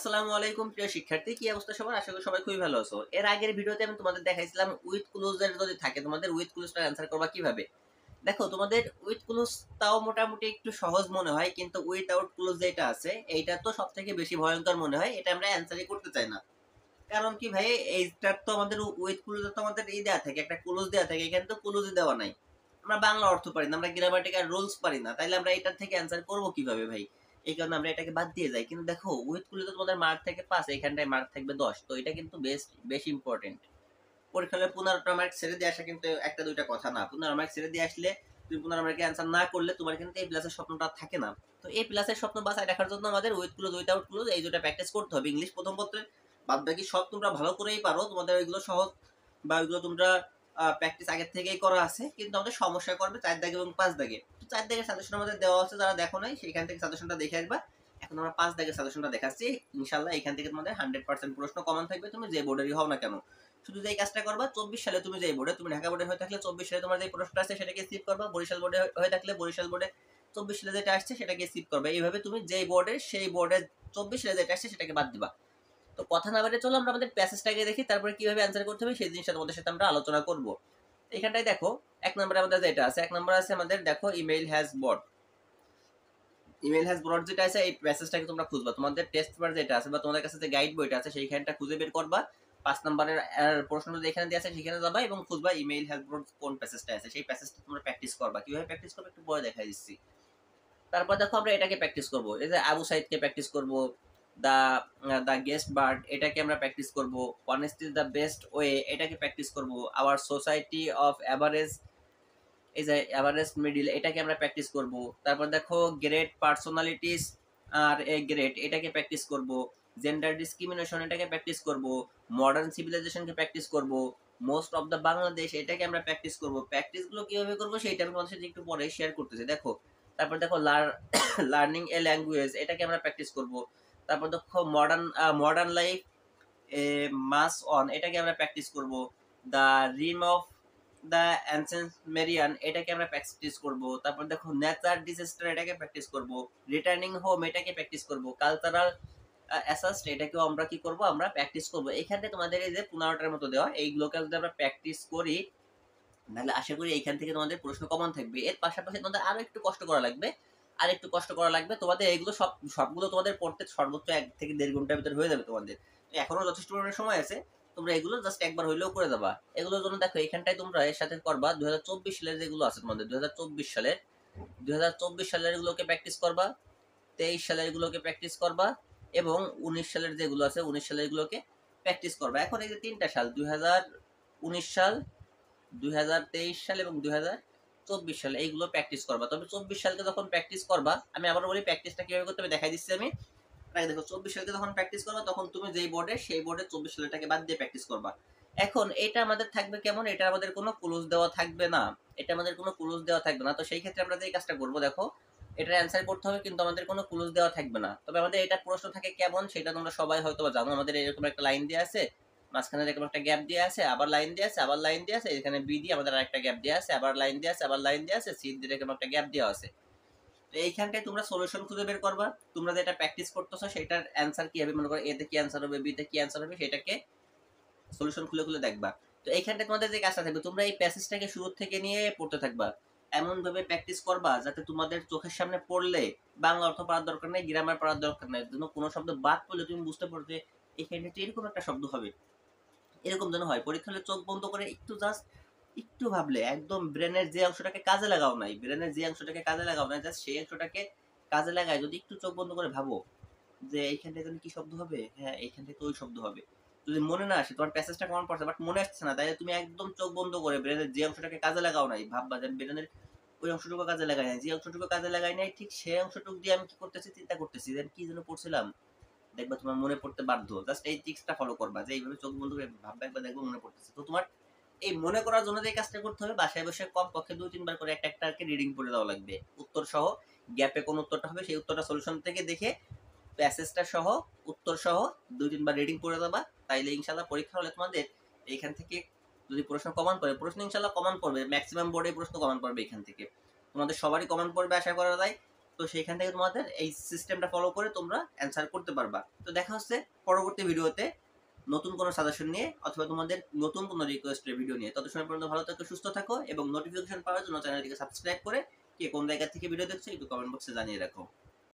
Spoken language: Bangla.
আসসালামু আলাইকুম প্রিয় শিক্ষার্থী, কি অবস্থা সবার? আশা করি সবাই খুবই ভালো আছো। এর আগের ভিডিওতে আমি তোমাদের দেখাইছিলাম উইথ ক্লুজের যদি থাকে তোমাদের উইথ ক্লুজটা অ্যান্সার করবা কিভাবে। দেখো তোমাদের উইথ ক্লুজ তাও মোটামুটি একটু সহজ মনে হয়, কিন্তু উইথআউট ক্লুজ যেটা আছে এইটা তো সবথেকে বেশি ভয়ঙ্কর মনে হয়। এটা আমরা অ্যান্সারই করতে চাই না। কারণ কি ভাই, এইটার তো আমাদের উইথ ক্লুজ তো আমাদের এই দেওয়া থাকে, একটা ক্লুজ দেওয়া থাকে, এখানে তো ক্লুজই দেওয়া নাই। আমরা বাংলা অর্থ পারি না, আমরা গ্রামাটিক্যাল রুলস পারি না, তাইলে আমরা এটার থেকে অ্যান্সার করবো কিভাবে ভাই? এই কারণে আমরা এটাকে বাদ দিয়ে যাই। কিন্তু দেখো উইথ ক্লুজে তোমাদের মার্ক থাকে 5, এখানটায় মার্ক থাকবে 10, তো এটা কিন্তু বেশ ইম্পর্টেন্ট। পরীক্ষা হলে 15টা মার্ক ছেড়ে দিয়ে আসা কিন্তু একটা দুইটা কথা না। 15 মার্ক ছেড়ে দিয়ে আসলে তুমি 15 মার্কে অ্যান্সার না করলে তোমার কিন্তু এই প্লাসের স্বপ্নটা থাকে না। তো এই প্লাসের স্বপ্ন বাঁচায় রাখার জন্য আমাদের উইথ ক্লুজ উইথআউট ক্লুজ এই দুটো প্র্যাকটিস করতে হবে। ইংলিশ প্রথম পত্রের বাদ বাকি সব তোমরা ভালো করেই পারো, তোমাদের ওইগুলো সহজ বা ওইগুলো তোমরা প্র্যাকটিস আগের থেকেই করা আছে, কিন্তু আমাদের সমস্যা করবে 4 দাগে এবং 5 দাগে। তো 4 দাগের সাজেশন আমাদের দেওয়া আছে, যারা দেখো নাই সেইখান থেকে সাজেশনটা দেখে আসবা। এখন আমরা 5 দাগের সাজেশনটা দেখাচ্ছি। ইনশাআল্লাহ এখান থেকে তোমাদের 100% প্রশ্ন কমন থাকবে, তুমি যে বোর্ডেরই হও না কেন। শুধু যে কাজটা করবা, 24 সালে তুমি যে বোর্ডে, তুমি ঢাকা বোর্ডে হয়ে থাকলে 24 সালে তোমার যে প্রশ্নটা আছে সেটাকে সিভ করবা, বরিশাল বোর্ডে হয়ে থাকলে বরিশাল বোর্ডে 24 সালে যেটা আসছে সেটাকে সিভ করবা। এইভাবে তুমি যে বোর্ডে সেই বোর্ডে 24 সালে যেটা আসছে সেটাকে বাদ দিবা। তো কথা না বাড়িয়ে চলো আমরা আমাদের প্যাসেজটাকে দেখি, তারপরে কিভাবে অ্যান্সার করতে হবে সেই জিনিসটা তোমাদের সাথে আমরা আলোচনা করব। এখানটায় দেখো এক নম্বরে আমাদের যেটা আছে, এক নম্বরে আছে আমাদের দেখো ইমেইল হ্যাজ বট। ইমেইল হ্যাজ ব্রট যেটা আছে এই প্যাসেজটাকে তোমরা খুঁজবা, তোমাদের টেস্ট পেপার যেটা আছে বা তোমাদের কাছে যে গাইড বইটা আছে সেইখানটা খুঁজে বের করবা। 5 নম্বরের প্রশ্নটা যেখানে দেওয়া আছে সেখানে যাবা এবং খুঁজবা ইমেইল হ্যাজ ব্রট কোন প্যাসেজটা আছে, সেই প্যাসেজটা তোমরা প্র্যাকটিস করবা। কিভাবে প্র্যাকটিস করবে একটু পরে দেখাই দিচ্ছি। তারপর দেখো আমরা এটাকে প্র্যাকটিস করব, এই যে আবু সাইদকে প্র্যাকটিস করব। দা দা গেস্ট বার্ড এটাকে আমরা প্র্যাকটিস করব। Honesty is the best way এটাকে প্র্যাকটিস করব। আওয়ার সোসাইটি অফ অ্যাভারেজ, এই যে অ্যাভারেজ মিডিল এটাকে আমরা প্র্যাকটিস করব। তারপর দেখো গ্রেট পার্সোনালিটিস আর এ গ্রেট এটাকে প্র্যাকটিস করব। জেন্ডার ডিসক্রিমিনেশন এটাকে প্র্যাকটিস করব। মডার্ন সিভিলাইজেশনকে প্র্যাকটিস করব। মোস্ট অফ দ্য বাংলাদেশ এটাকে আমরা প্র্যাকটিস করব। প্র্যাকটিসগুলো কিভাবে করব সেটা আমি তোমাদের সাথে একটু পরে শেয়ার করতেছি। দেখো তারপর দেখো লার্নিং এ ল্যাঙ্গুয়েজ এটাকে আমরা প্র্যাকটিস করব। তারপর দেখো মডার্ন লাইফ এ মাস অন এটাকে আমরা প্র্যাকটিস করব। The rime of the ancient mariner এটাকে আমরা প্র্যাকটিস করব। তারপর দেখো নেচার ডিজাস্টার এটাকে প্র্যাকটিস করব। রিটার্নিং হোম এটাকে প্র্যাকটিস করব। কালচারাল অ্যাসাস্ট এটাকেও আমরা কি করব, আমরা প্র্যাকটিস করব। এখানে তোমাদের এই যে 15টার মতো দেওয়া এইগুলোকে যদি আমরা প্র্যাকটিস করি তাহলে আশা করি এইখান থেকে তোমাদের প্রশ্ন কমন থাকবে। এর পাশাপাশি তোমাদের আরো একটু কষ্ট করা লাগবে, আর একটু কষ্ট করা লাগবে তোমাদের। এইগুলো সবগুলো তোমাদের পড়তে সর্বোচ্চ 1 থেকে 1.5 ঘন্টার ভিতরে হয়ে যাবে তোমাদের। এখনো যথেষ্ট পরিমাণে সময় আছে, তোমরা এগুলো জাস্ট একবার হইলেও করে দেবা। এগুলোর জন্য দেখো এখানটায় তোমরা এর সাথে করবা 2024 সালের যেগুলো আছে তোমাদের, 2024 সালের গুলোকে প্র্যাকটিস করবা। 23 সালের গুলোকে প্র্যাকটিস করবা এবং 19 সালের যেগুলো আছে 19 সালের গুলোকে প্র্যাকটিস করবা। এখন এই যে 3টা সাল 2019 সাল, 2023 সাল এবং 2024 সাল এইগুলো প্র্যাকটিস করবা। তবে 24 সালকে যখন প্র্যাকটিস করবা, আমি আবার বলি প্র্যাকটিসটা কিভাবে করতে হবে দেখাই দিচ্ছি আমি। দেখো 24 সালকে যখন প্র্যাকটিস করবা তখন তুমি যেই বোর্ডে সেই বোর্ডে 24 সালটাকে বাদ দিয়ে প্র্যাকটিস করবা। এখন এটা আমাদের থাকবে কেমন, এটা আমাদের কোনো ক্লোজ দেওয়া থাকবে না, এটা আমাদের কোনো ক্লোজ দেওয়া থাকবে না। তো সেই ক্ষেত্রে আমরা যে কাজটা করবো দেখো, এটার অ্যান্সার করতে হবে কিন্তু আমাদের কোনো ক্লোজ দেওয়া থাকবে না। তবে আমাদের এটা প্রশ্ন থাকে কেমন সেটা তোমরা সবাই হয়তো জানো। আমাদের এরকম একটা লাইন দেওয়া আছে, মাঝখানে এরকম একটা গ্যাপ দেওয়া আছে, আবার লাইন দেওয়া আছে, আবার লাইন দেওয়া আছে, এখানে বি দিয়ে আমাদের আরেকটা গ্যাপ দেওয়া আছে, আবার লাইন দেওয়া আছে, আবার লাইন দেওয়া আছে, সি দিয়ে এরকম একটা গ্যাপ দেওয়া আছে। তো এইখানটায় তোমরা সলিউশন খুঁজে বের করবা। তোমরা যেটা প্র্যাকটিস করতেছো সেটার অ্যান্সার কি হবে, মনে করো এতে কি অ্যান্সার হবে, বিতে কি অ্যান্সার হবে, সেটাকে সলিউশন খুলে খুলে দেখবা। তো এইখানটায় তোমাদের যে কাজটা থাকবে, তোমরা এই প্যাসেজটাকে শুরু থেকে নিয়ে পড়তে থাকবা। এমন ভাবে প্র্যাকটিস করবা যাতে তোমাদের চোখের সামনে পড়লে বাংলা অর্থ পড়ার দরকার নেই, গ্রামার পড়ার দরকার নেই, যেন কোনো শব্দ বাদ পড়লে তুমি বুঝতে পারো যে এখানে তো এরকম একটা শব্দ হবে। এরকম যেন হয়। পরীক্ষা হলে চোখ বন্ধ করে একটু জাস্ট একটু ভাবলে, একদম ব্রেনের যে অংশটাকে কাজে লাগাও নাই, জাস্ট সেই অংশটাকে কাজে লাগায় যদি একটু চোখ বন্ধ করে ভাবো যে এইখানটায় যেন কি শব্দ হবে, হ্যাঁ এইখানটায় তো ওই শব্দ হবে। যদি মনে না আসে, তোমার প্যাসেজটা কেমন পড়ছে বাট মনে আসছে না, তাহলে তুমি একদম চোখ বন্ধ করে ব্রেনের যে অংশটাকে কাজে লাগাও নাই ভাববা যে ব্রেনের ওই অংশটুকু কাজে লাগাই নাই, যে অংশটুকু কাজে লাগাই নাই ঠিক সেই অংশটুকু দিয়ে আমি কি করতেছি, চিন্তা করতেছি যে কি যেন পড়ছিলাম, দেখবা তোমার মনে পড়তে বাধ্য। জাস্ট এই ট্রিক্সটা ফলো করবা যে এইভাবে চোখ বন্ধ করে ভাববা, একবার দেখবো মনে পড়তেছে। তো তোমার এই মনে করার জন্য যে কাজটা করতে হবে, বাসায় বসে কম পক্ষে 2-3 বার করে একটা একটা রিডিং পড়ে দেওয়া লাগবে, উত্তর সহ। গ্যাপে কোন উত্তরটা হবে সেই উত্তরটা সলিউশন থেকে দেখে প্যাসেজটা সহ উত্তর সহ 2-3 বার রিডিং পড়ে দেবা। তাইলে ইনশাল্লাহ পরীক্ষা হলে তোমাদের এইখান থেকে যদি প্রশ্ন কমন পড়ে, প্রশ্ন ইনশাল্লাহ কমন পড়বে, ম্যাক্সিমাম বোর্ডে প্রশ্ন কমন পড়বে এখান থেকে, তোমাদের সবারই কমন পড়বে আশা করা যায়। তো সেইখান থেকে তোমাদের এই সিস্টেমটা ফলো করে তোমরা অ্যান্সার করতে পারবা। তো দেখা হচ্ছে পরবর্তী ভিডিওতে নতুন কোনো সাজেশন নিয়ে অথবা তোমাদের নতুন কোনো রিকোয়েস্টের ভিডিও নিয়ে। তত সময় পর্যন্ত ভালো থাকো, সুস্থ থাকো এবং নোটিফিকেশন পাওয়ার জন্য চ্যানেলটিকে সাবস্ক্রাইব করে কে কোন জায়গা থেকে ভিডিও দেখছো একটু কমেন্ট বক্সে জানিয়ে রাখো।